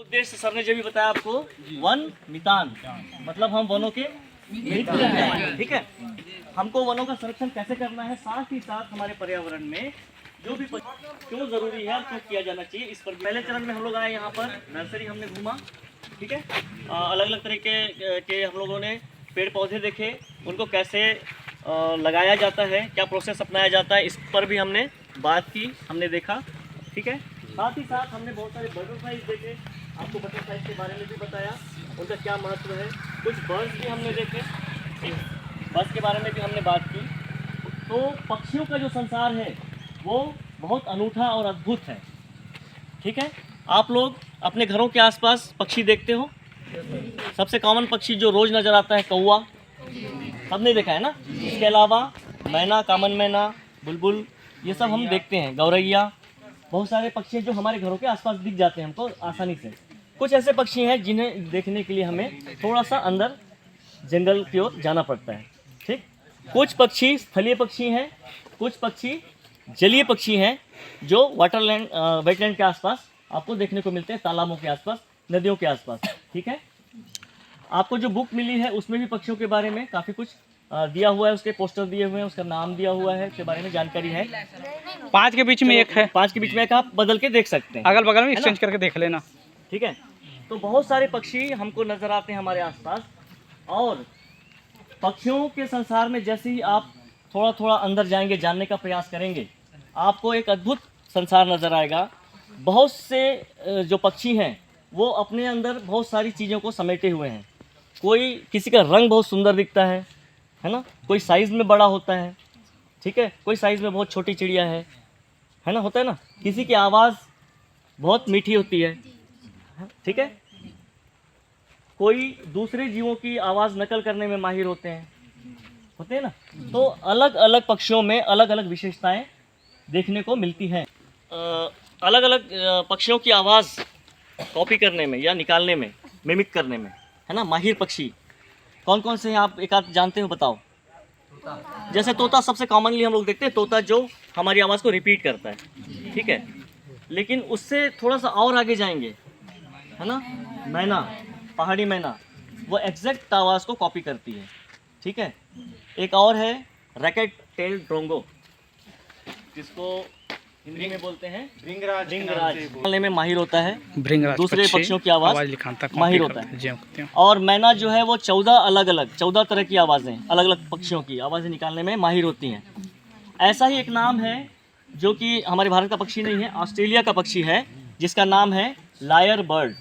उद्देश्य सर ने जो भी बताया आपको, वन मितान मतलब हम वनों के मित्र हैं। ठीक है, हमको वनों का संरक्षण कैसे करना है, साथ ही साथ हमारे पर्यावरण में जो भी क्यों जरूरी है, क्यों किया जाना चाहिए, इस पर पहले चरण में हम लोग आए। यहाँ पर नर्सरी हमने घूमा। ठीक है, अलग अलग तरीके के हम लोगों ने पेड़ पौधे देखे, उनको कैसे लगाया जाता है, क्या प्रोसेस अपनाया जाता है, इस पर भी हमने बात की, हमने देखा। ठीक है, साथ ही साथ हमने बहुत सारे बटरफ्लाइज देखे, आपको बटरफ्लाइज के बारे में भी बताया, उनका क्या महत्व है। कुछ बर्ड्स भी हमने देखे, बर्ड्स के बारे में भी हमने बात की। तो पक्षियों का जो संसार है वो बहुत अनूठा और अद्भुत है। ठीक है, आप लोग अपने घरों के आसपास पक्षी देखते हो। सबसे कॉमन पक्षी जो रोज़ नज़र आता है कौवा, सबने देखा है ना। इसके अलावा मैना, कामन मैना, बुलबुल, ये सब हम देखते हैं। गौरैया, बहुत सारे पक्षी हैं जो हमारे घरों के आसपास दिख जाते हैं हमको आसानी से। कुछ ऐसे पक्षी हैं जिन्हें देखने के लिए हमें थोड़ा सा अंदर जंगल की ओर जाना पड़ता है। ठीक, कुछ पक्षी स्थलीय पक्षी हैं, कुछ पक्षी जलीय पक्षी हैं जो वाटरलैंड वेटलैंड के आसपास आपको देखने को मिलते हैं, तालाबों के आसपास, नदियों के आसपास। ठीक है, आपको जो बुक मिली है उसमें भी पक्षियों के बारे में काफ़ी कुछ दिया हुआ है, उसके पोस्टर दिए हुए हैं, उसका नाम दिया हुआ है, उसके बारे में जानकारी है। 5 के बीच में एक है, 5 के बीच में एक आप बदल के देख सकते हैं, अगल बगल में एक्सचेंज करके देख लेना। ठीक है, तो बहुत सारे पक्षी हमको नज़र आते हैं हमारे आसपास। और पक्षियों के संसार में जैसे ही आप थोड़ा थोड़ा अंदर जाएंगे, जानने का प्रयास करेंगे, आपको एक अद्भुत संसार नज़र आएगा। बहुत से जो पक्षी हैं वो अपने अंदर बहुत सारी चीज़ों को समेटे हुए हैं। कोई, किसी का रंग बहुत सुंदर दिखता है ना, कोई साइज़ में बड़ा होता है। ठीक है, कोई साइज़ में बहुत छोटी चिड़िया है ना, होता है ना। किसी की आवाज़ बहुत मीठी होती है। ठीक है, कोई दूसरे जीवों की आवाज़ नकल करने में माहिर होते हैं ना। तो अलग अलग पक्षियों में अलग अलग विशेषताएं देखने को मिलती हैं। अलग अलग पक्षियों की आवाज़ कॉपी करने में या निकालने में, मिमिक करने में, है ना, माहिर पक्षी कौन कौन से हैं, आप एक आध जानते हो, बताओ। जैसे तोता सबसे कॉमनली हम लोग देखते हैं, तोता जो हमारी आवाज़ को रिपीट करता है। ठीक है, लेकिन उससे थोड़ा सा और आगे जाएंगे, है ना, मैना, पहाड़ी मैना, वो एग्जैक्ट आवाज़ को कॉपी करती है। ठीक है, एक और है रैकेट टेल ड्रोंगो, जिसको हिंदी में बोलते हैं भृंगराज। बोलने में माहिर होता है, दूसरे पक्षियों की आवाज़ माहिर होता है। और मैना जो है वो 14 तरह की आवाज़ें, अलग अलग पक्षियों की आवाज़ें निकालने में माहिर होती हैं। ऐसा ही एक नाम है जो कि हमारे भारत का पक्षी नहीं है, ऑस्ट्रेलिया का पक्षी है, जिसका नाम है लायर बर्ड।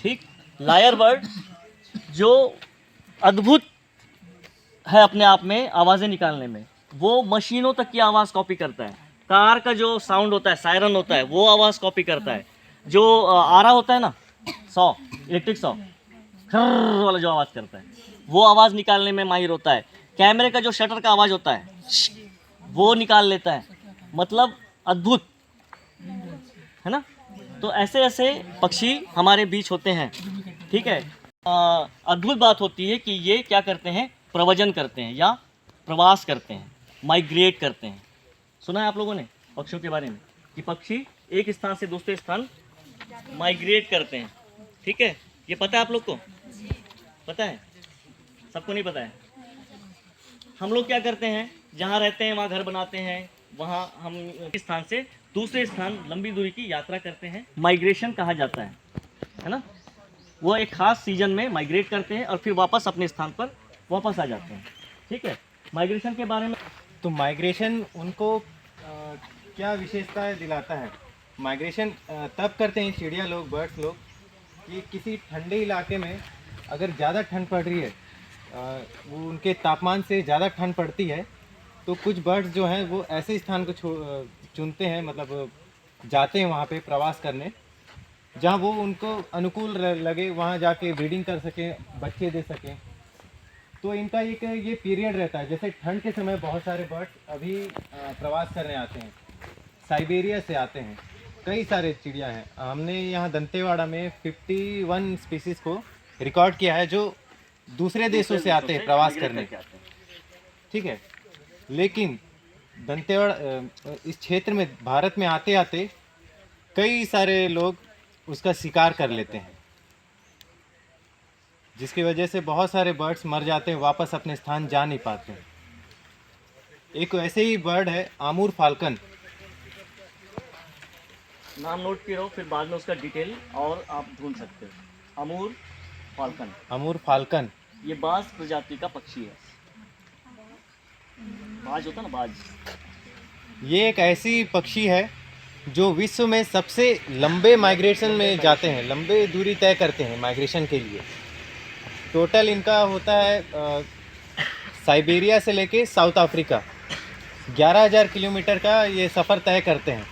ठीक, लायर बर्ड जो अद्भुत है अपने आप में आवाज़ें निकालने में। वो मशीनों तक की आवाज़ कॉपी करता है। कार का जो साउंड होता है, सायरन होता है, वो आवाज़ कॉपी करता है। जो आरा होता है ना, इलेक्ट्रिक सॉ खर्र वाला जो आवाज़ करता है, वो आवाज़ निकालने में माहिर होता है। कैमरे का जो शटर का आवाज़ होता है वो निकाल लेता है। मतलब अद्भुत, है ना। तो ऐसे ऐसे पक्षी हमारे बीच होते हैं। ठीक है, अद्भुत बात होती है कि ये क्या करते हैं, प्रव्रजन करते हैं या प्रवास करते हैं, माइग्रेट करते हैं। सुना है आप लोगों ने पक्षियों के बारे में कि पक्षी एक स्थान से दूसरे स्थान माइग्रेट करते हैं। ठीक है, ये पता है आप लोग को? पता है? सबको नहीं पता है। हम लोग क्या करते हैं, जहाँ रहते हैं वहाँ घर बनाते हैं, वहाँ हम एक स्थान से दूसरे स्थान लंबी दूरी की यात्रा करते हैं, माइग्रेशन कहा जाता है ना। वो एक खास सीजन में माइग्रेट करते हैं और फिर वापस अपने स्थान पर वापस आ जाते हैं। ठीक है, माइग्रेशन के बारे में तो माइग्रेशन उनको क्या विशेषताएं दिलाता है? माइग्रेशन तब करते हैं चिड़िया लोग, बर्ड्स लोग, कि किसी ठंडे इलाके में अगर ज़्यादा ठंड पड़ रही है, वो उनके तापमान से ज़्यादा ठंड पड़ती है, तो कुछ बर्ड्स जो हैं वो ऐसे स्थान को चुनते हैं, मतलब जाते हैं वहाँ पे प्रवास करने, जहाँ वो उनको अनुकूल लगे, वहाँ जाके ब्रीडिंग कर सकें, बच्चे दे सकें। तो इनका एक ये पीरियड रहता है। जैसे ठंड के समय बहुत सारे बर्ड्स अभी प्रवास करने आते हैं, साइबेरिया से आते हैं, कई सारे चिड़िया हैं। हमने यहाँ दंतेवाड़ा में 51 स्पीसीज़ को रिकॉर्ड किया है जो दूसरे देशों से आते हैं प्रवास करने। ठीक है, लेकिन दंतेवाड़ा इस क्षेत्र में, भारत में आते आते कई सारे लोग उसका शिकार कर लेते हैं, जिसकी वजह से बहुत सारे बर्ड्स मर जाते हैं, वापस अपने स्थान जा नहीं पाते हैं। एक ऐसे ही बर्ड है आमूर फाल्कन। नाम नोट किए रहो, फिर बाद में उसका डिटेल और आप ढूंढ सकते हो। अमूर फाल्कन, आमूर फाल्कन ये बाज प्रजाति का पक्षी है। बाज होता ना, बाज। ये एक ऐसी पक्षी है जो विश्व में सबसे लंबे माइग्रेशन में जाते हैं, लंबे दूरी तय करते हैं माइग्रेशन के लिए। टोटल इनका होता है साइबेरिया से लेके साउथ अफ्रीका 11,000 किलोमीटर का ये सफ़र तय करते हैं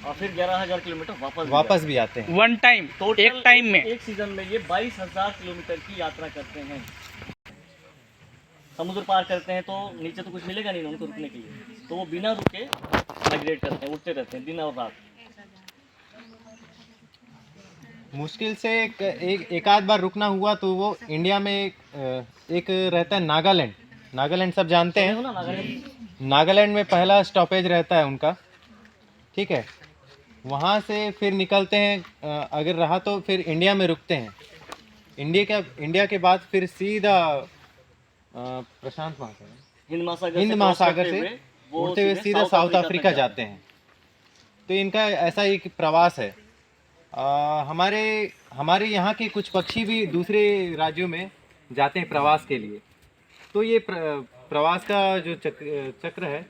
और फिर 11,000 किलोमीटर वापस भी आते हैं। वन टाइम, एक टाइम में। एक सीजन में ये 22,000 किलोमीटर की यात्रा करते हैं। समुद्र पार करते हैं तो नीचे तो कुछ मिलेगा नहीं उनको रुकने के लिए, तो वो बिना रुके माइग्रेट करते हैं, उड़ते रहते हैं दिन और रात। मुश्किल से एक आध बार रुकना हुआ तो वो इंडिया में एक रहता है नागालैंड। नागालैंड सब जानते हैं, ना नागालैंड, नागालैंड में पहला स्टॉपेज रहता है उनका, ठीक है। वहाँ से फिर निकलते हैं, अगर रहा तो फिर इंडिया में रुकते हैं। इंडिया के बाद फिर सीधा प्रशांत महासागर, हिंद महासागर से उड़ते हुए सीधा साउथ अफ्रीका जाते हैं। तो इनका ऐसा एक प्रवास है। हमारे यहाँ के कुछ पक्षी भी दूसरे राज्यों में जाते हैं प्रवास के लिए। तो ये प्रवास का जो चक्र है,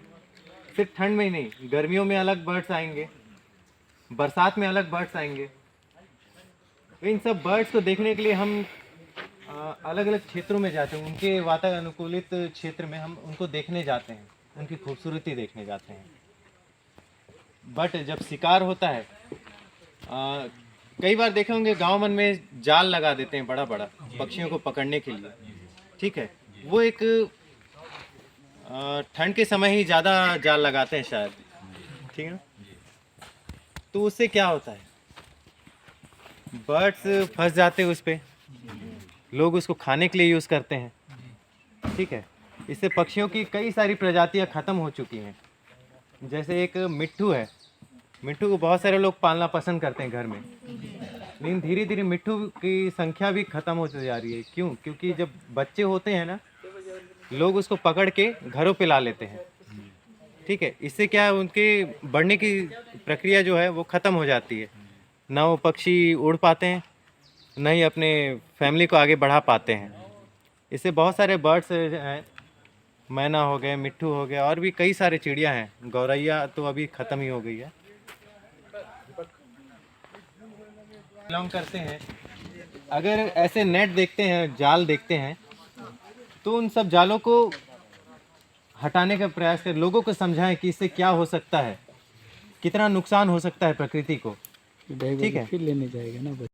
सिर्फ ठंड में ही नहीं, गर्मियों में अलग बर्ड्स आएंगे, बरसात में अलग बर्ड्स आएंगे। तो इन सब बर्ड्स को देखने के लिए हम अलग अलग क्षेत्रों में जाते हैं, उनके वातानुकूलित क्षेत्र में हम उनको देखने जाते हैं, उनकी खूबसूरती देखने जाते हैं। बट जब शिकार होता है, कई बार देखे होंगे गांव मन में जाल लगा देते हैं बड़ा बड़ा पक्षियों को पकड़ने के लिए, ठीक है। वो एक ठंड के समय ही ज़्यादा जाल लगाते हैं शायद, ठीक है ना। तो उससे क्या होता है, बर्ड्स फंस जाते हैं उस पर, लोग उसको खाने के लिए यूज़ करते हैं, ठीक है। इससे पक्षियों की कई सारी प्रजातियां ख़त्म हो चुकी हैं। जैसे एक मिट्ठू है, मिट्ठू को बहुत सारे लोग पालना पसंद करते हैं घर में, लेकिन धीरे धीरे मिट्ठू की संख्या भी ख़त्म होती जा रही है। क्यों? क्योंकि जब बच्चे होते हैं ना, लोग उसको पकड़ के घरों पे ला लेते हैं, ठीक है। इससे क्या है, उनके बढ़ने की प्रक्रिया जो है वो ख़त्म हो जाती है। ना वो पक्षी उड़ पाते हैं, ना ही अपने फैमिली को आगे बढ़ा पाते हैं। इससे बहुत सारे बर्ड्स हैं, मैना हो गए, मिट्ठू हो गया, और भी कई सारे चिड़िया हैं। गौरैया तो अभी ख़त्म ही हो गई है। बिलोंग करते हैं, अगर ऐसे नेट देखते हैं, जाल देखते हैं, तो उन सब जालों को हटाने का प्रयास करें, लोगों को समझाएं कि इससे क्या हो सकता है, कितना नुकसान हो सकता है प्रकृति को, ठीक है। फिर लेने जाएगा ना।